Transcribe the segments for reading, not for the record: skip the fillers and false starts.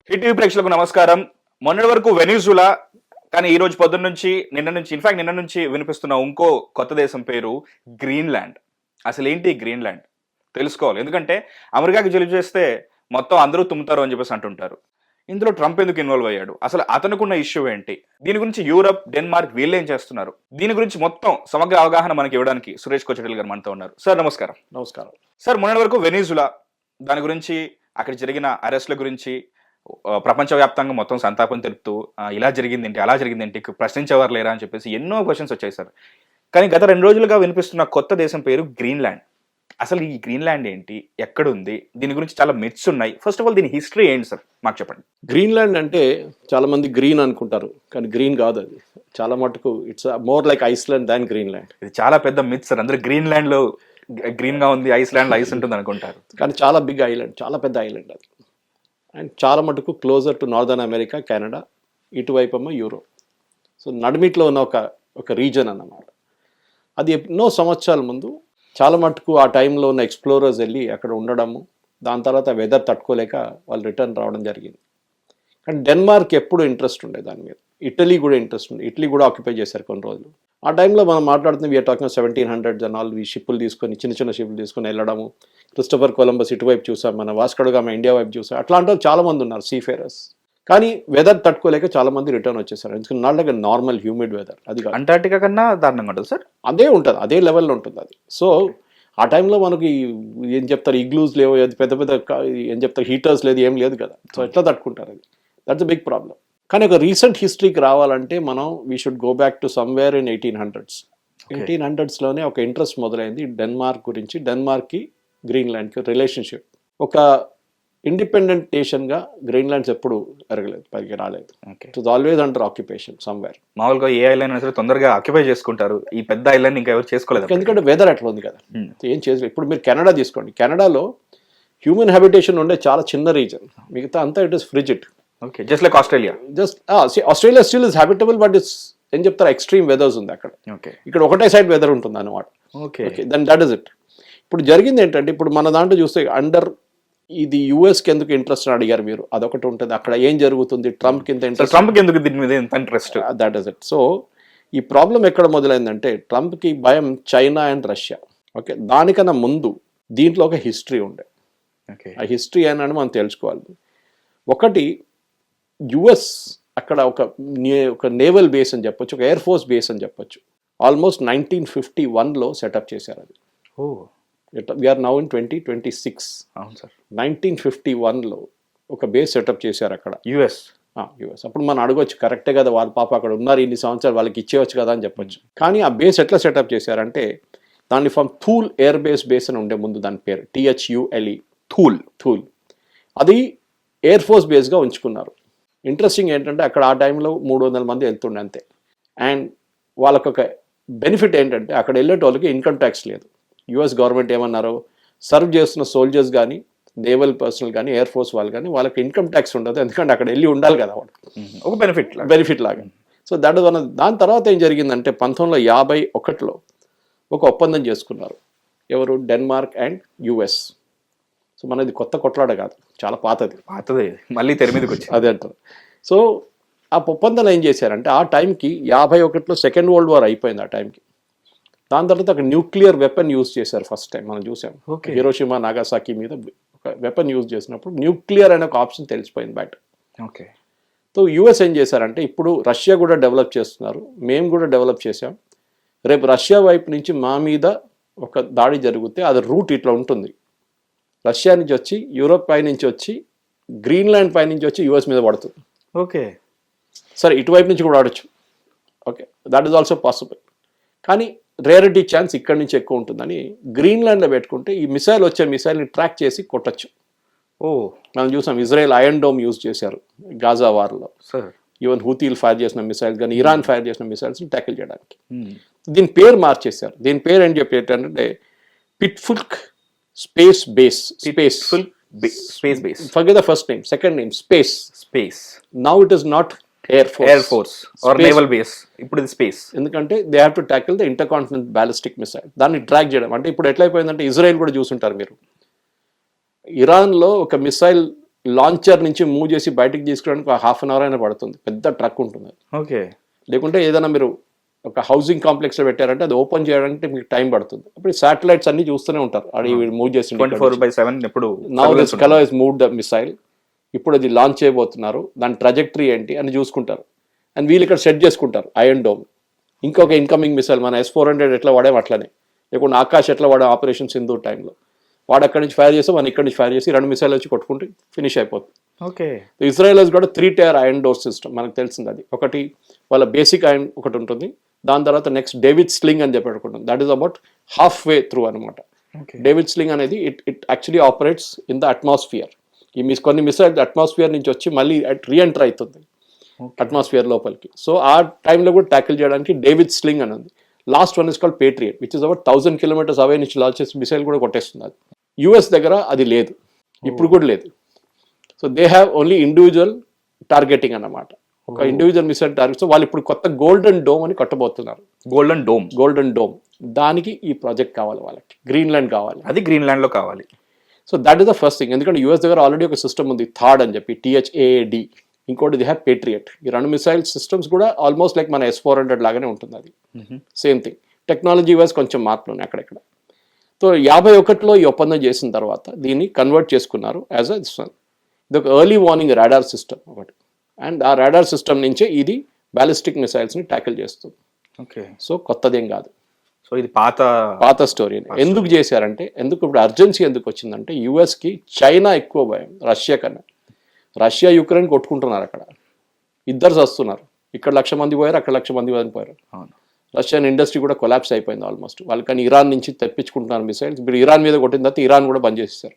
Hit TV ప్రేక్షకులకు నమస్కారం. మొన్నటి వరకు వెనిజులా, కానీ ఈ రోజు పొద్దున్న నుంచి నిన్న నుంచి వినిపిస్తున్న ఇంకో కొత్త దేశం పేరు గ్రీన్లాండ్. అసలు ఏంటి గ్రీన్లాండ్ తెలుసుకోవాలి. ఎందుకంటే అమెరికాకి జలుబు చేస్తే మొత్తం అందరూ తుమ్ముతారు అని చెప్పేసి అంటుంటారు. ఇందులో ట్రంప్ ఎందుకు ఇన్వాల్వ్ అయ్యాడు, అసలు అతనుకున్న ఇష్యూ ఏంటి, దీని గురించి యూరప్, డెన్మార్క్ వీళ్ళేం చేస్తున్నారు, దీని గురించి మొత్తం సమగ్ర అవగాహన మనకి ఇవ్వడానికి సురేష్ కోచటెల్ గారు మనతో ఉన్నారు. సార్ నమస్కారం. నమస్కారం సార్, మొన్నటి వరకు వెనిజులా, దాని గురించి అక్కడ జరిగిన అరెస్ట్ల గురించి ప్రపంచవ్యాప్తంగా మొత్తం సంతాపం తెలుపుతూ ఇలా జరిగిందేంటి, అలా జరిగిందేంటి, ప్రశ్నించేవారు లేరా అని చెప్పేసి ఎన్నో క్వశ్చన్స్ వచ్చాయి సార్. కానీ గత 2 రోజులుగా వినిపిస్తున్న కొత్త దేశం పేరు గ్రీన్లాండ్. అసలు ఈ గ్రీన్లాండ్ ఏంటి, ఎక్కడుంది, దీని గురించి చాలా మిత్స్ ఉన్నాయి. ఫస్ట్ ఆఫ్ ఆల్ దీని హిస్టరీ ఏంటి సార్ మాకు చెప్పండి. గ్రీన్లాండ్ అంటే చాలా మంది గ్రీన్ అనుకుంటారు, కానీ గ్రీన్ కాదు. అది చాలా మటుకు it's more like Iceland than Greenland. ఇది చాలా పెద్ద మిత్ సార్. అందరూ గ్రీన్లాండ్ లో గ్రీన్ గా ఉంది, ఐస్లాండ్ లో ఐస్ ఉంటుంది అనుకుంటారు. కానీ చాలా బిగ్ ఐలాండ్, చాలా పెద్ద ఐలాండ్ అది. అండ్ చాలా మటుకు closer to northern America, Canada, ఇటువైపు ఏమో యూరోప్. సో నడిమిట్లో ఉన్న ఒక రీజన్ అన్నమాట. అది ఎన్నో సంవత్సరాల ముందు చాలా మటుకు ఆ టైంలో ఉన్న ఎక్స్ప్లోరర్స్ వెళ్ళి అక్కడ ఉండడము, దాని తర్వాత వెదర్ తట్టుకోలేక వాళ్ళు రిటర్న్ రావడం జరిగింది. కానీ డెన్మార్క్ ఎప్పుడు ఇంట్రెస్ట్ ఉండే దాని మీద, ఇటలీ కూడా ఇంట్రెస్ట్ ఉండే, ఇటలీ కూడా ఆక్యుపై చేశారు కొన్ని రోజులు. ఆ టైంలో మనం మాట్లాడుతున్నాం, we are talking 1700s and all. ఈ షిప్పులు తీసుకొని, చిన్న షిప్పులు తీసుకొని వెళ్ళడము, క్రిస్టోఫర్ కొలంబస్ ఇటువైపు చూసాం, మన వాస్కో డ గామా ఇండియా వైపు చూసాం. అట్లాంటి వాళ్ళు చాలా మంది ఉన్నారు సీఫేరర్స్. కానీ వెదర్ తట్టుకోలేక చాలా మంది రిటర్న్ వచ్చేసారు. ఎందుకంటే not like normal humid weather. అది అంటార్టికా కన్నా దారుణంగా ఉంటుంది సార్. అదే ఉంటుంది, అదే లెవెల్లో ఉంటుంది అది. సో ఆ టైంలో మనకి ఏం చెప్తారు, ఇగ్లూస్ లేవు, పెద్ద పెద్ద ఏం చెప్తారు, హీటర్స్ లేదు, ఏం లేదు కదా. సో ఎట్లా తట్టుకుంటారు, అది దట్స్ అ బిగ్ ప్రాబ్లం. కానీ ఒక రీసెంట్ హిస్టరీకి రావాలంటే మనం we should go back to somewhere in 1800s. 1800sలోనే ఒక ఇంట్రెస్ట్ మొదలైంది డెన్మార్క్ గురించి. డెన్మార్క్కి గ్రీన్లాండ్కి రిలేషన్షిప్. ఒక ఇండిపెండెంట్ నేషన్గా గ్రీన్లాండ్స్ ఎప్పుడు ఎరగలేదు, పైకి రాలేదు. It was always under occupation somewhere. మామూలుగా ఏ ఐలాండ్ అయినా సరే తొందరగా ఆక్యుపై చేసుకుంటారు, ఈ పెద్ద ఐలాండ్ ఇంకా ఎవరు చేసుకోలేదు. ఎందుకంటే వెదర్ అట్లా ఉంది కదా, ఏం చేయలేదు. ఇప్పుడు మీరు కెనడా తీసుకోండి, కెనడాలో హ్యూమన్ హ్యాబిటేషన్ ఉండే చాలా చిన్న రీజన్, మిగతా అంతా it is frigid. Okay, just like Australia. Australia still is habitable, but it's ఏం చెప్తారు, ఎక్స్ట్రీమ్ వెదర్స్ ఉంది అక్కడ. ఓకే, ఇక్కడ ఒకటే సైడ్ వెదర్ ఉంటుంది అన్నమాట. Okay, then that is it. ఇప్పుడు జరిగింది ఏంటంటే, ఇప్పుడు మన దాంట్లో చూస్తే అండర్ ఇది యుఎస్కి ఎందుకు ఇంట్రెస్ట్ అని అడిగారు మీరు, అదొకటి ఉంటుంది. అక్కడ ఏం జరుగుతుంది, ట్రంప్కి ఎంత ఇంట్రెస్ట్, ట్రంప్కి ఎందుకు దీని మీద ఎంత interest, that is it. So ఈ ప్రాబ్లం ఎక్కడ మొదలైందంటే, ట్రంప్కి భయం చైనా అండ్ రష్యా. ఓకే, దానికన్నా ముందు దీంట్లో ఒక హిస్టరీ ఉండే. ఓకే, ఆ హిస్టరీ అని మనం తెలుసుకోవాలి. ఒకటి, యుఎస్ అక్కడ ఒక నేవల్ బేస్ అని చెప్పొచ్చు, ఒక ఎయిర్ ఫోర్స్ బేస్ అని చెప్పొచ్చు. ఆల్మోస్ట్ 1951లో సెటప్ చేశారు అది. ఓ, వీఆర్ నౌ ఇన్ 2026. అవును సార్. 1951లో ఒక బేస్ సెటప్ చేశారు అక్కడ, యుఎస్. అప్పుడు మనం అడగొచ్చు, కరెక్టే కదా, వాళ్ళ పాప అక్కడ ఉన్నారు ఇన్ని సంవత్సరాలు, వాళ్ళకి ఇచ్చేవచ్చు కదా అని చెప్పొచ్చు. కానీ ఆ బేస్ ఎట్లా సెటప్ చేశారంటే, దాన్ని ఫ్రమ్ థూల్ ఎయిర్ బేస్ అని ఉండే ముందు, దాని పేరు THULE, థూల్. అది ఎయిర్ ఫోర్స్ బేస్గా ఉంచుకున్నారు. ఇంట్రెస్టింగ్ ఏంటంటే, అక్కడ ఆ టైంలో 300 మంది వెళ్తుండే అంతే. అండ్ వాళ్ళకొక బెనిఫిట్ ఏంటంటే, అక్కడ వెళ్ళేటోళ్ళకి ఇన్కమ్ ట్యాక్స్ లేదు. యుఎస్ గవర్నమెంట్ ఏమన్నారు, సర్వ్ చేస్తున్న సోల్జర్స్ కానీ, నేవల్ పర్సనల్ కానీ, ఎయిర్ ఫోర్స్ వాళ్ళు కానీ, వాళ్ళకి ఇన్కమ్ ట్యాక్స్ ఉండదు. ఎందుకంటే అక్కడ వెళ్ళి ఉండాలి కదా వాడు, ఒక బెనిఫిట్ లాగా. So that one. దాని తర్వాత ఏం జరిగిందంటే, 1951లో ఒక ఒప్పందం చేసుకున్నారు. ఎవరు, డెన్మార్క్ అండ్ యుఎస్. సో మనది కొత్త కొట్లాడ కాదు, చాలా పాతది, మళ్ళీ తెర మీదకి వచ్చి అదే అంటారు. సో ఆ ఒప్పందాలు ఏం చేశారంటే, ఆ టైంకి 51లో సెకండ్ వరల్డ్ వార్ అయిపోయింది. ఆ టైంకి దాని తర్వాత ఒక న్యూక్లియర్ వెపన్ యూజ్ చేశారు ఫస్ట్ టైం. మనం చూసాం, హిరోషిమా నాగాసాకి మీద ఒక వెపన్ యూజ్ చేసినప్పుడు న్యూక్లియర్ అనే ఒక ఆప్షన్ తెలిసిపోయింది బయట. ఓకే, సో యుఎస్ ఏం చేశారంటే, ఇప్పుడు రష్యా కూడా డెవలప్ చేస్తున్నారు, మేము కూడా డెవలప్ చేసాం, రేపు రష్యా వైపు నుంచి మా మీద ఒక దాడి జరిగితే అది రూట్ ఇట్లా ఉంటుంది, రష్యా నుంచి వచ్చి, యూరోప్ పై నుంచి వచ్చి, గ్రీన్లాండ్ పై నుంచి వచ్చి యుఎస్ మీద పడుతుంది. ఓకే, సరే ఇటువైపు నుంచి కూడా ఆడొచ్చు. Okay, that is also possible. కానీ రేరిటీ ఛాన్స్ ఇక్కడ నుంచి ఎక్కువ ఉంటుందని గ్రీన్లాండ్లో పెట్టుకుంటే, ఈ మిసైల్ వచ్చే మిసైల్ని ట్రాక్ చేసి కొట్టచ్చు. మనం చూసాం, ఇజ్రాయెల్ ఐరన్ డోమ్ యూజ్ చేశారు గాజా వార్లో. ఈవెన్ హూతీలు ఫైర్ చేసిన మిసైల్స్ కానీ, ఇరాన్ ఫైర్ చేసిన మిసైల్స్ని ట్యాకిల్ చేయడానికి. దీని పేరు మార్చేశారు. దీని పేరు ఏం చెప్పేటంటే, Pituffik space base. Space base. Forget the first name, second name space. Now it is not air force or naval base, ఇప్పుడు ఇది స్పేస్. ఎందుకంటే they have to tackle the intercontinental ballistic missile. దాన్ని ట్రాక్ చేయడం అంటే, ఇప్పుడు ఎట్లయిపోయిందంటే, Israel కూడా చూసుంటారు మీరు, ఇరాన్లో ఒక మిసైల్ లాంచర్ నుంచి మూవ్ చేసి బయటకు తీసుకురావడానికి హాఫ్ అన్ అవర్ అయినా పడుతుంది, పెద్ద ట్రక్ ఉంటుంది. ఓకే. లేకుంటే ఏదైనా మీరు ఒక హౌసింగ్ కాంప్లెక్స్లో పెట్టారంటే అది ఓపెన్ చేయడానికి మీకు టైం పడుతుంది. అప్పుడు శాటిలైట్స్ అన్ని చూస్తూనే ఉంటారు, అది మూవ్ చేసి 24/7 ఎప్పుడు now this fellow has moved the missile, ఇప్పుడు అది లాంచ్ చేయబోతున్నారు, దాని ట్రజెక్టరీ ఏంటి అని చూసుకుంటారు. అండ్ వీళ్ళు ఇక్కడ సెట్ చేసుకుంటారు ఐరన్ డోమ్, ఇంకొక ఇన్కమింగ్ మిసైల్ మన S-400 ఎట్లా వాడాం అట్లనే, లేకుంటే ఆకాశ్ ఎట్లా వాడాం ఆపరేషన్ సింధూర్ టైంలో, వాడు అక్కడి నుంచి ఫైర్ చేస్తే మనం ఇక్కడి నుంచి ఫైర్ చేసి 2 మిసైల్ వచ్చి కొట్టుకుంటే ఫినిష్ అయిపోతుంది. ఓకే. ఇజ్రాయెల్ హస్ కూడా 3 tier ఐరన్ డోర్ సిస్టమ్, మనకు తెలిసింది అది. ఒకటి వాళ్ళ బేసిక్ ఐరన్ ఒకటి ఉంటుంది, దాని తర్వాత నెక్స్ట్ డేవిడ్ స్లింగ్ అని చెప్పి అనుకుంటుంది, that is about half way through అనమాట. డేవిడ్ స్లింగ్ అనేది it actually operates in the atmosphere. ఈ కొన్ని మిసైల్ అట్మాస్ఫియర్ నుంచి వచ్చి మళ్ళీ రీఎంటర్ అవుతుంది అట్మాస్ఫియర్ లోపలికి. సో ఆ టైంలో కూడా ట్యాకిల్ చేయడానికి డేవిడ్ స్లింగ్ అని ఉంది. Last one is called patriot, which is about 1000 kilometers అవే నుంచి లాంచ్ చేసి మిసైల్ కూడా కొట్టేస్తుంది. అది యుఎస్ దగ్గర అది లేదు, ఇప్పుడు కూడా లేదు. So they have only individual targeting అన్నమాట, ఒక ఇండివిజువల్ మిసైల్ టార్గెట్. సో వాళ్ళు ఇప్పుడు కొత్త గోల్డెన్ డోమ్ అని కట్టబోతున్నారు. గోల్డెన్ డోమ్ దానికి ఈ ప్రాజెక్ట్ కావాలి, వాళ్ళకి గ్రీన్లాండ్ కావాలి, అది గ్రీన్లాండ్ లో కావాలి. So that is the first thing. ఎందుకంటే యూఎస్ దగ్గర ఆల్రెడీ ఒక సిస్టమ్ ఉంది థాడ్ అని చెప్పి, THAAD. ఇంకోటి ది హ్యావ్ పేట్రియట్. ఈ 2 మిసైల్ సిస్టమ్స్ కూడా ఆల్మోస్ట్ లైక్ మన S-400 లాగానే ఉంటుంది, అది సేమ్ థింగ్. టెక్నాలజీ వైజ్ కొంచెం మార్పులు ఉన్నాయి అక్కడెక్కడ. సో 51లో ఈ ఒప్పందం చేసిన తర్వాత దీన్ని కన్వర్ట్ చేసుకున్నారు యాజ్ అ ఇది ఒక ఎర్లీ వార్నింగ్ రాడార్ సిస్టమ్ ఒకటి. అండ్ ఆ రాడార్ సిస్టమ్ నుంచే ఇది బ్యాలిస్టిక్ మిసైల్స్ని ట్యాకిల్ చేస్తుంది. ఓకే. సో కొత్తదేం కాదు, సో ఇది పాత స్టోరీ. ఎందుకు చేశారంటే, ఎందుకు ఇప్పుడు అర్జెన్సీ ఎందుకు వచ్చిందంటే, యుఎస్కి చైనా ఎక్కువ భయం రష్యా కన్నా. రష్యా యుక్రెయిన్ కొట్టుకుంటున్నారు, అక్కడ ఇద్దరు వస్తున్నారు. ఇక్కడ 1,00,000 మంది పోయారు, అక్కడ 1,00,000 మంది పోయారు. రష్యన్ ఇండస్ట్రీ కూడా కొలాప్స్ అయిపోయింది ఆల్మోస్ట్. వాళ్ళు కానీ ఇరాన్ నుంచి తెప్పించుకుంటున్నారు మిసైల్స్. ఇప్పుడు ఇరాన్ మీద కొట్టిన తర్వాత ఇరాన్ కూడా బంద్ చేసేసారు.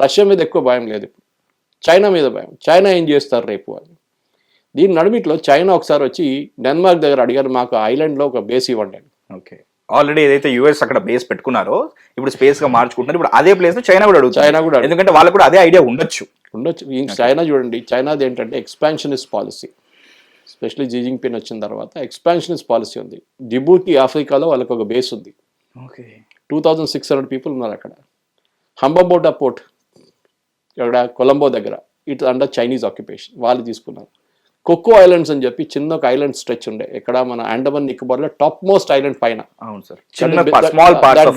రష్యా మీద ఎక్కువ భయం లేదు, ఇప్పుడు చైనా మీద భయం. చైనా ఏం చేస్తారు రేపు వాళ్ళు. దీని నడుమిట్లో చైనా ఒకసారి వచ్చి డెన్మార్క్ దగ్గర అడిగారు, మాకు ఐలాండ్లో ఒక బేస్ ఇవ్వండి. ఓకే. ఆల్రెడీ ఏదైతే యుఎస్ అక్కడ బేస్ పెట్టుకున్నారో ఇప్పుడు స్పేస్ గా మార్చుకుంటున్నారు. ఇప్పుడు అదే ప్లేస్ లో చైనా కూడా అడుగుతుంది, ఎందుకంటే వాళ్ళకు కూడా అదే ఐడియా ఉండొచ్చు. చైనా చూడండి, చైనాది ఏంటంటే ఎక్స్పాన్షనిస్ట్ పాలసీ, ఎస్పెషల్లీ జీ జింగ్పిన్ వచ్చిన తర్వాత ఎక్స్పాన్షనిస్ట్ పాలసీ ఉంది. జిబూటి ఆఫ్రికాలో వాళ్ళకి ఒక బేస్ ఉంది. 2600 పీపుల్ ఉన్నారు అక్కడ. హంబాబోటా పోర్ట్ అక్కడ కొలంబో దగ్గర, ఇట్ అండర్ చైనీస్ ఆక్యుపేషన్, వాళ్ళు తీసుకున్నారు. కొక్కో ఐలాండ్స్ అని చెప్పి చిన్న ఒక ఐలాండ్ స్ట్రెచ్ ఉండే, ఇక్కడ మన అండమాన్ నికోబార్ లో టాప్ మోస్ట్ ఐలాండ్ పైన. అవును సార్,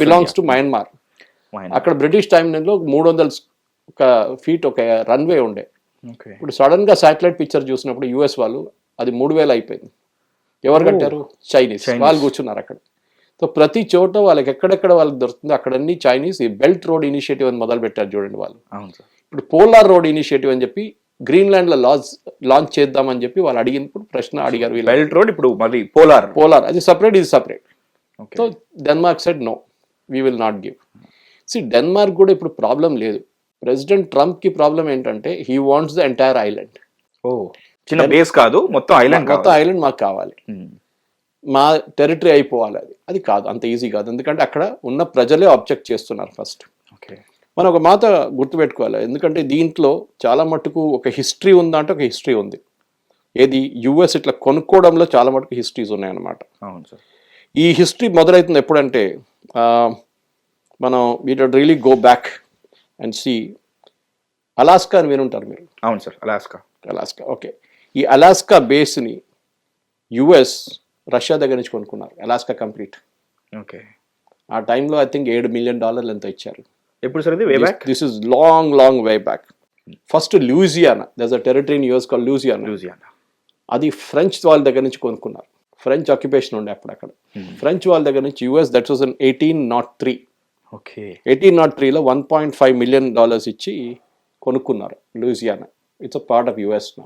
బిలాంగ్స్ టు మయన్మార్. అక్కడ బ్రిటిష్ టైంలో 300 feet ఒక రన్వే ఉండే. ఇప్పుడు సడన్ గా శాటిలైట్ పిక్చర్ చూసినప్పుడు యుఎస్ వాళ్ళు అది 3000 అయిపోయింది. ఎవరు కట్టారు? చైనీస్. వాళ్ళు కూర్చున్నారు అక్కడ. సో ప్రతి చోట వాళ్ళకి ఎక్కడెక్కడ వాళ్ళకి దొరుకుతుందో అక్కడన్నీ చైనీస్ ఈ బెల్ట్ రోడ్ ఇనిషియేటివ్ అని మొదలు పెట్టారు చూడండి వాళ్ళు. ఇప్పుడు పోలార్ రోడ్ ఇనిషియేటివ్ అని చెప్పి గ్రీన్లాండ్ లో లాంచ్ చేద్దామని చెప్పి వాళ్ళు అడిగినప్పుడు ప్రశ్న అడిగారు. బెల్ట్ రోడ్ ఇప్పుడు మరి పోలార్ అది సపరేట్, ఇది separate. So Denmark said no, we will not give. Denmark కూడా ఇప్పుడు ప్రాబ్లం లేదు. ప్రెసిడెంట్ ట్రంప్ కి ప్రాబ్లం ఏంటంటే he wants the entire island. చిన్న బేస్ కాదు, మొత్తం ఐలాండ్ మాకు కావాలి, మా టెరిటరీ అయిపోవాలి. అది కాదు, అంత ఈజీ కాదు. ఎందుకంటే అక్కడ ఉన్న ప్రజలే ఆబ్జెక్ట్ చేస్తున్నారు ఫస్ట్. మనం ఒక మాట గుర్తుపెట్టుకోవాలి, ఎందుకంటే దీంట్లో చాలా మటుకు ఒక హిస్టరీ ఉందా అంటే ఒక హిస్టరీ ఉంది. ఏది యుఎస్ ఇట్లా కొనుక్కోవడంలో చాలా మటుకు హిస్టరీస్ ఉన్నాయన్నమాట. ఈ హిస్టరీ మొదలవుతుంది ఎప్పుడంటే మనం we would really go back and see Alaska అని వినుంటారు మీరు. అవును సార్, అలాస్కా. ఓకే. ఈ అలాస్కా బేస్ని యుఎస్ రష్యా దగ్గర నుంచి కొనుక్కున్నారు, అలాస్కా కంప్లీట్. ఓకే. ఆ టైంలో ఐ థింక్ $7 million ఎంత ఇచ్చారు. ఎప్పుడు సార్ ఇది? Way back. This is long way back. First Louisiana, దర్స్ a territory in US called Louisiana. అది ఫ్రెంచ్ వాళ్ళ దగ్గర నుంచి కొనుక్కున్నారు. ఫ్రెంచ్ ఆక్యుపేషన్ ఉండే అప్పుడు అక్కడ. ఫ్రెంచ్ వాళ్ళ దగ్గర నుంచి US, that was in 1803. Okay. 1803లో $1.5 million ఇచ్చి కొనుక్కున్నారు Louisiana. It's a part of US now.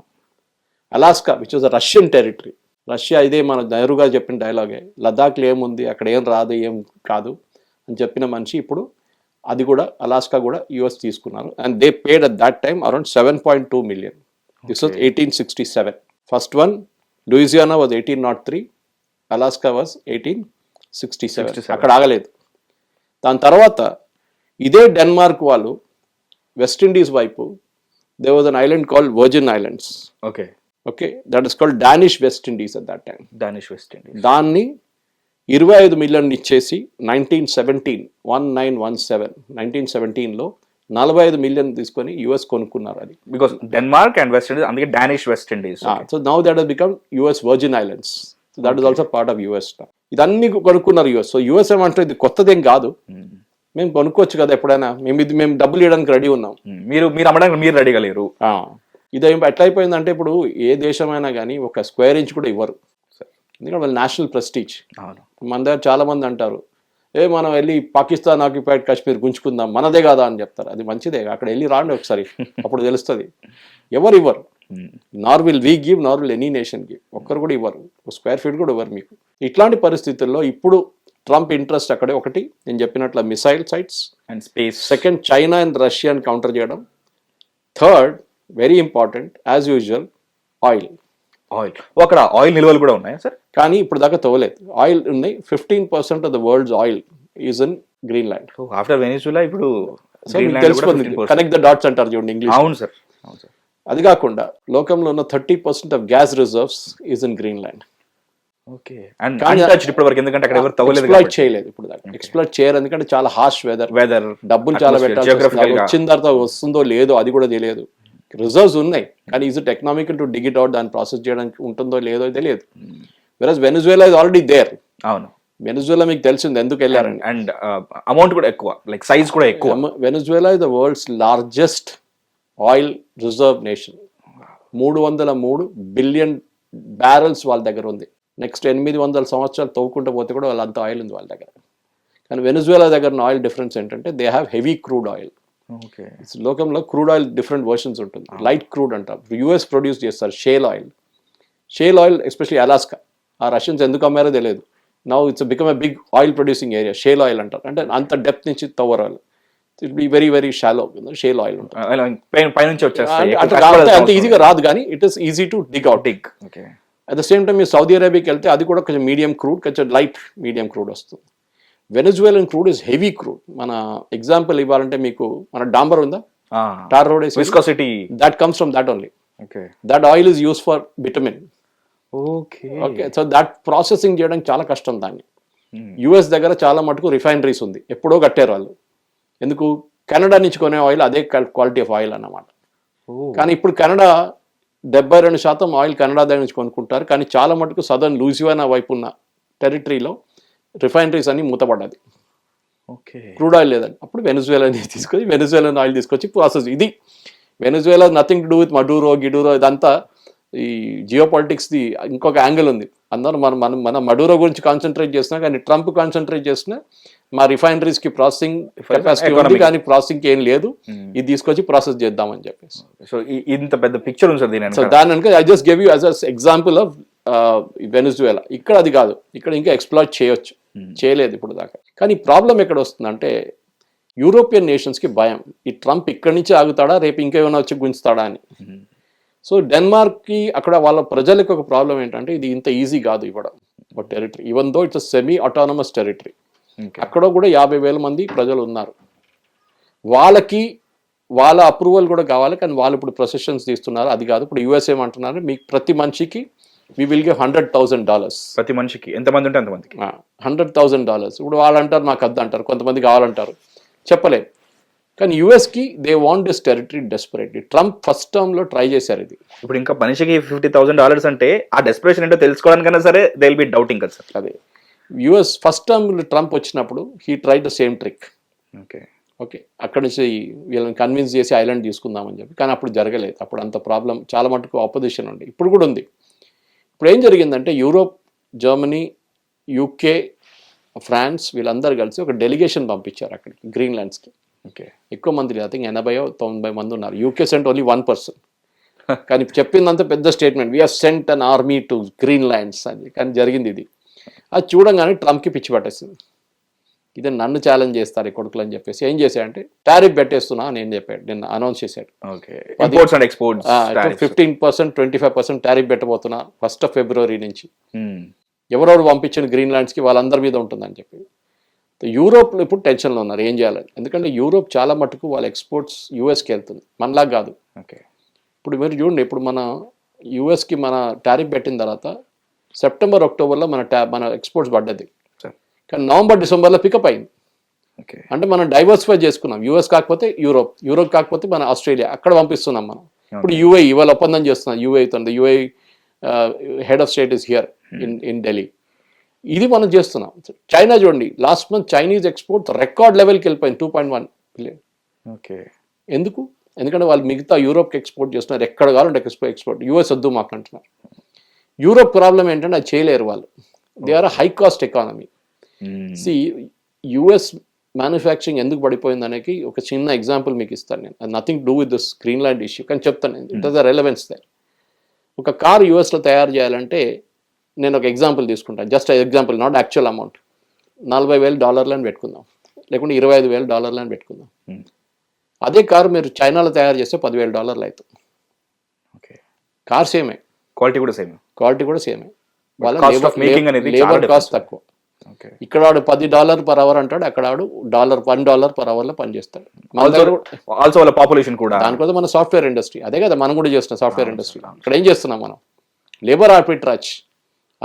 Alaska which was a Russian territory. Russia ఇదే మన నెహ్రూగా చెప్పిన డైలాగే, లదాఖ్లో ఏముంది, అక్కడ ఏం రాదు, ఏం కాదు అని చెప్పిన మనిషి ఇప్పుడు అది కూడా అలాస్కా కూడా యుఎస్ తీసుకున్నారు. And they paid at that time around $7.2 million. This was 1867. First one Louisiana was 1803, Alaska was 1867. అక్కడ ఆగలేదు. దాని తర్వాత ఇదే డెన్మార్క్ వాళ్ళు వెస్ట్ ఇండీస్ వైపు they was an island called Virgin Islands. Okay, that is called Danish West Indies at that time. దాన్ని 25 million ఇచ్చేసి 1917 1917లో 45 million తీసుకొని యుఎస్ కొనుక్కున్నారు అది. Because Denmark and West Indies, అందుకే Danish West Indies. So now that has become US Virgin Islands. So that is also part of US. ఇదన్నీ కొనుక్కున్నారు US. So US ఏమంటారు ఇది కొత్తదేం కాదు, మేము కొనుక్కోవచ్చు కదా ఎప్పుడైనా, మేము డబ్బులు ఇవ్వడానికి రెడీ ఉన్నాం. మీరు అమ్మడానికి మీరు రెడీగా లేరు. ఇది ఎట్లా అయిపోయిందంటే ఇప్పుడు ఏ దేశమైనా కానీ ఒక స్క్వేర్ ఇంచ్ కూడా ఇవ్వరు, ఎందుకంటే వాళ్ళ నేషనల్ ప్రెస్టీజ్. మన దగ్గర చాలా మంది అంటారు మనం వెళ్ళి పాకిస్తాన్ ఆక్యుపైడ్ కాశ్మీర్ గుంజుకుందాం, మనదే కాదా అని చెప్తారు. అది మంచిదే, అక్కడ వెళ్ళి రాండి ఒకసారి, అప్పుడు తెలుస్తుంది. ఎవరు ఇవ్వరు. నార్ will we give, Nar will any nation give. ఒక్కరు కూడా ఇవ్వరు, స్క్వేర్ ఫీట్ కూడా ఇవ్వరు మీకు. ఇట్లాంటి పరిస్థితుల్లో ఇప్పుడు ట్రంప్ ఇంట్రెస్ట్ అక్కడే ఒకటి నేను చెప్పినట్లు missile sites and space, second China and రష్యాని కౌంటర్ చేయడం, third very important as usual oil. అక్కడ ఆయిల్ నిల్వలు కూడా ఉన్నాయా సార్? కానీ ఇప్పుడు దాకా తవ్వలేదు. ఆయిల్ ఉన్నాయి. 15% of the world's oil is in Greenland. After Venezuela ఇప్పుడు తెలిసిపోతుంది. కనెక్ట్ ద డాట్స్ అంటారు చూడండి ఇంగ్లీష్. అవును సార్. అది కాకుండా లోకంలో ఉన్న 30% of gas reserves is in Greenland. Exploit చేయలేదు ఇప్పుడు దాకా. ఎక్స్ప్లాయిట్ చేయరు ఎందుకంటే చాలా హార్ష్ వెదర్, డబ్బులు చాలా పెట్టాలి. వచ్చిన తర్వాత వస్తుందో లేదో అది కూడా తెలియదు. రిజర్వ్స్ ఉన్నాయి కానీ is it economical to dig it out, దాన్ని ప్రాసెస్ చేయడానికి ఉంటుందో లేదో తెలియదు. వెరస్ వెనిజువేలా ఇస్ ఆల్రెడీ దేర్. అవును, వెనిజువేలా మీకు తెలిసింది ఎందుకు వెళ్ళారండి. అండ్ అమౌంట్ కూడా ఎక్కువ, లైక్ సైజ్ కూడా ఎక్కువ. Venezuela is the world's largest oil reserve nation. 303 billion barrels వాళ్ళ దగ్గర ఉంది. నెక్స్ట్ 800 సంవత్సరాలు తవ్వుకుంటూ పోతే కూడా వాళ్ళంత ఆయిల్ ఉంది వాళ్ళ దగ్గర. కానీ వెనిజువేలా దగ్గర ఉన్న ఆయిల్ డిఫరెన్స్ ఏంటంటే they have heavy crude oil. లోకంలో క్రూడ్ ఆయిల్ డిఫరెంట్ వర్షన్స్ ఉంటుంది. లైట్ క్రూడ్ అంటారు, యుఎస్ ప్రొడ్యూస్ చేస్తారు. Shale oil especially Alaska. ఆ రష్యన్స్ ఎందుకు అమ్మారో తెలియదు. Now it's become a big oil producing area. Shale oil అంటారు, అంటే అంత డెప్త్ నుంచి తవ్వరు వాళ్ళు. It be very very shallow shale oil ఉంటుంది. అంత ఈజీగా రాదు కానీ it is easy to dig out. At the same time మీరు సౌదీ అరేబియాకి వెళ్తే అది కూడా కొంచెం మీడియం క్రూడ్, కొంచెం లైట్ మీడియం క్రూడ్ వస్తుంది. Venezuelan crude is heavy crude. మన ఎగ్జాంపుల్ ఇవ్వాలంటే మీకు మన డాంబర్ ఉందా, tar road, viscosity, that comes from that only. That oil is use for vitamin. Okay, so that processing చేయడానికి చాలా కష్టం దాన్ని. యుఎస్ దగ్గర చాలా మటుకు రిఫైనరీస్ ఉంది, ఎప్పుడో కట్టారు వాళ్ళు. ఎందుకు, కెనడా నుంచి కొనే ఆయిల్ అదే క్వాలిటీ ఆఫ్ ఆయిల్ అన్నమాట. కానీ ఇప్పుడు కెనడా 72% ఆయిల్ కెనడా దగ్గర నుంచి కొనుక్కుంటారు. కానీ చాలా మటుకు సదర్న్ లూసియానా వైపు ఉన్న టెరిటరీలో రిఫైనరీస్ అన్ని మూతపడ్డది. క్రూడ్ ఆయిల్ లేదండి. అప్పుడు వెనిజువేలాని తీసుకొని వెనిజువేలన్ ఆయిల్ తీసుకొచ్చి ప్రాసెస్. ఇది Venezuela nothing to do with మడూరో ఇదంతా ఈ జియో పాలిటిక్స్ది ఇంకొక యాంగిల్ ఉంది. అందరూ మన మడూరో గురించి కాన్సన్ట్రేట్ చేస్తున్నా, కానీ ట్రంప్ కాన్సన్ట్రేట్ చేస్తున్నా మా రిఫైనరీస్ కి ప్రాసెసింగ్ కెపాసిటీ ఉంది కానీ ప్రాసెసింగ్ ఏం లేదు, ఇది తీసుకొచ్చి ప్రాసెస్ చేద్దామని చెప్పేసి. సో ఇంత పెద్ద పిక్చర్ ఉంది సార్. సో దాని వెనక I just give you as a example of Venezuela. ఇక్కడ అది కాదు, ఇక్కడ ఇంకా ఎక్స్ప్లాయిట్ చేయొచ్చు, చేయలేదు ఇప్పుడు దాకా. కానీ ప్రాబ్లం ఎక్కడ వస్తుందంటే యూరోపియన్ నేషన్స్కి భయం, ఈ ట్రంప్ ఇక్కడి నుంచి ఆగుతాడా, రేపు ఇంకేమైనా వచ్చి గుంచుతాడా అని. సో డెన్మార్క్కి అక్కడ వాళ్ళ ప్రజలకు ఒక ప్రాబ్లం ఏంటంటే ఇది ఇంత ఈజీ కాదు ఇవ్వడం ఒక territory, even though it's semi autonomous territory. అక్కడ కూడా 50,000 మంది ప్రజలు ఉన్నారు. వాళ్ళకి వాళ్ళ అప్రూవల్ కూడా కావాలి, కానీ వాళ్ళు ఇప్పుడు ప్రొసెషన్స్ తీస్తున్నారు. అది కాదు, ఇప్పుడు యూఎస్ ఏమంటున్నారు, మీకు ప్రతి మనిషికి we will give $100,000. ప్రతి మనిషికి ఎంతమంది ఉంటే అంతమందికి $100,000. ఇప్పుడు వాళ్ళు అంటారు మాకు అద్దు అంటారు, కొంతమంది కావాలంటారు, చెప్పలేదు. కానీ యూఎస్కి they want this territory desperately. Trump first టర్మ్లో ట్రై చేశారు ఇది. ఇప్పుడు ఇంకా మనిషికి $50,000 అంటే ఆ డెస్పరేషన్ ఏంటో తెలుసుకోవడానికైనా సరే దే విల్ బి డౌటింగ్ కదా సార్. అదే యూఎస్ ఫస్ట్ టర్మ్లో ట్రంప్ వచ్చినప్పుడు he try the same trick. Okay, అక్కడి నుంచి వీళ్ళని కన్విన్స్ చేసి ఐలాండ్ తీసుకుందామని చెప్పి, కానీ అప్పుడు జరగలేదు. అప్పుడు అంత ప్రాబ్లం, చాలా మటుకు ఆపోజిషన్ ఉంది, ఇప్పుడు కూడా ఉంది. ఇప్పుడు ఏం జరిగిందంటే యూరోప్, జర్మనీ, యూకే, ఫ్రాన్స్ వీళ్ళందరూ కలిసి ఒక డెలిగేషన్ పంపించారు అక్కడికి గ్రీన్లాండ్స్కి. ఎక్కువ మంది లేదు, 80-90 మంది ఉన్నారు. UK sent only 1 person. కానీ చెప్పిందంతా పెద్ద statement, we're sent an army to Greenlands అని. కానీ జరిగింది ఇది. అది చూడంగానే ట్రంప్కి పిచ్చి పట్టేసింది, ఇదే నన్ను ఛాలెంజ్ చేస్తారు ఈ కొడుకులు అని చెప్పేసి ఏం చేశాడంటే టారిఫ్ పెట్టేస్తున్నా అని ఏం చెప్పాడు, నిన్న అనౌన్స్ చేశాడు. 15%, 25% టారిఫ్ పెట్టబోతున్నా 1st of February నుంచి. ఎవరెవరు పంపించిన గ్రీన్లాండ్స్కి వాళ్ళందరి మీద ఉంటుందని చెప్పి. యూరోప్లో ఇప్పుడు టెన్షన్లో ఉన్నారు ఏం చేయాలని, ఎందుకంటే యూరోప్ చాలా మటుకు వాళ్ళ ఎక్స్పోర్ట్స్ యూఎస్కి వెళ్తుంది, మనలా కాదు. ఇప్పుడు మీరు చూడండి, ఇప్పుడు మన యూఎస్కి మన టారిఫ్ పెట్టిన తర్వాత సెప్టెంబర్, అక్టోబర్లో మన ఎక్స్పోర్ట్స్ పడ్డది, కానీ నవంబర్, డిసెంబర్లో పికప్ అయింది. ఓకే. అంటే మనం డైవర్సిఫై చేసుకున్నాం. యుఎస్ కాకపోతే యూరోప్ కాకపోతే మన ఆస్ట్రేలియా, అక్కడ పంపిస్తున్నాం మనం. ఇప్పుడు యూఏఈ ఇవాళ ఒప్పందం చేస్తున్నాం యూఏఈతో. UAE head of state is here in Delhi. ఇది మనం చేస్తున్నాం. చైనా చూడండి, last month Chinese export record లెవెల్కి వెళ్ళిపోయింది, 2.1 బిలియన్. ఓకే. ఎందుకంటే వాళ్ళు మిగతా యూరోప్కి ఎక్స్పోర్ట్ చేస్తున్నారు, ఎక్కడ కావాలంటే ఎక్స్పోర్ట్. యూఎస్ వద్దు మాకు అంటున్నారు. యూరోప్ ప్రాబ్లం ఏంటంటే అది చేయలేరు వాళ్ళు. They are high cost economy. See US manufacturing ఎందుకు పడిపోయింది అనేది ఒక చిన్న ఎగ్జాంపుల్ మీకు ఇస్తాను నేను. అది nothing do with this Greenland issue, కానీ చెప్తాను నేను. It is the relevance they. ఒక కార్ యూఎస్లో తయారు చేయాలంటే నేను ఒక ఎగ్జాంపుల్ తీసుకుంటాను, just example, not actual amount. $40,000 అని పెట్టుకుందాం, లేకుంటే $25,000 అని పెట్టుకుందాం. అదే కారు మీరు చైనాలో తయారు చేస్తే $10,000 అవుతుంది. ఓకే. కార్ సేమే, క్వాలిటీ కూడా సేమే. వాళ్ళ Cost of making అనేది చాలా లేబర్ కాస్ట్ తక్కువ. ఓకే. ఇక్కడ వాడు $10 per hour అంటాడు, అక్కడ వాడు $1 per hour లో పనిచేస్తాడు. ఆల్సో వాళ్ళ పాపులేషన్ కూడా. దానికోసం మన సాఫ్ట్వేర్ ఇండస్ట్రీ, అదే కదా మనం కూడా చేస్తున్నాం సాఫ్ట్వేర్ ఇండస్ట్రీ. ఇక్కడ ఏం చేస్తున్నాం మనం? Labour arbitrage.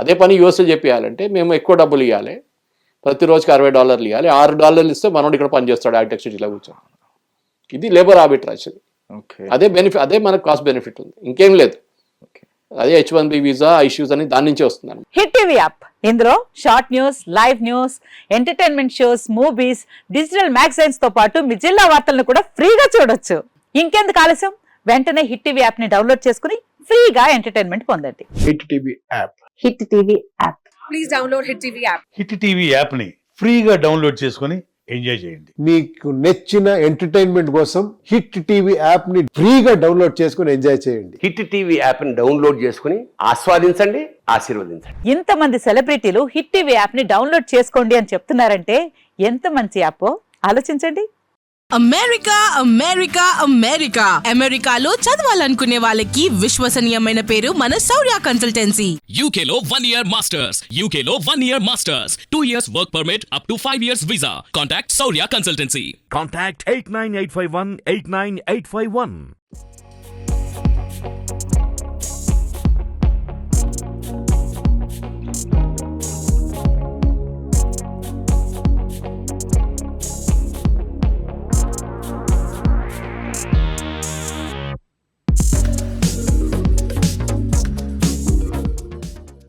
అదే పని యూఎస్లో చెప్పేయాలంటే మేము ఎక్కువ డబ్బులు ఇవ్వాలి, ప్రతిరోజుకి $60 ఇవ్వాలి. $6 ఇస్తే మనోడు ఇక్కడ పని చేస్తాడు హైటెక్ సిటీలో కూర్చొని. ఇది లేబర్ ఆర్బిట్రాజ్. అదే బెనిఫిట్, అదే మనకు కాస్ట్ బెనిఫిట్ ఉంది, ఇంకేం లేదు. అదే H1B వీసా ఇష్యూస్ అని దాని నుంచే వస్తుంది. హిట్ టీవీ యాప్, ఇందులో short news, live news, entertainment shows, movies, digital magazines తో పాటు మీ జిల్లా వార్తలను కూడా ఫ్రీగా చూడొచ్చు. ఇంకెందుకు ఆలస్యం, వెంటనే హిట్ టీవీ యాప్ ని డౌన్లోడ్ చేసుకుని ఫ్రీగా ఎంటర్టైన్మెంట్ పొందండి. Hit TV app. Hit TV app. Please download Hit TV app. Hit TV యాప్ని ఫ్రీగా డౌన్లోడ్ చేసుకొని ఎంజాయ్ చేయండి. మీకు నచ్చిన ఎంటర్టైన్మెంట్ కోసం హిట్ టీవీ యాప్ ని ఫ్రీగా డౌన్లోడ్ చేసుకుని ఎంజాయ్ చేయండి. హిట్ టీవీ యాప్ని డౌన్లోడ్ చేసుకుని ఆస్వాదించండి, ఆశీర్వదించండి. ఇంతమంది సెలబ్రిటీలు హిట్ టీవీ యాప్ ని డౌన్లోడ్ చేసుకోండి అని చెప్తున్నారంటే ఎంత మంచి యాప్ ఆలోచించండి. అమెరికాలో చదవాలనుకునే వాళ్ళకి విశ్వసనీయమైన పేరు మన శౌర్య కన్సల్టెన్సీ. UK లో 1 year masters, UK లో 1 year masters, 2 years work permit up to 5 years visa. Contact Saurya Consultancy. Contact 89851 89851.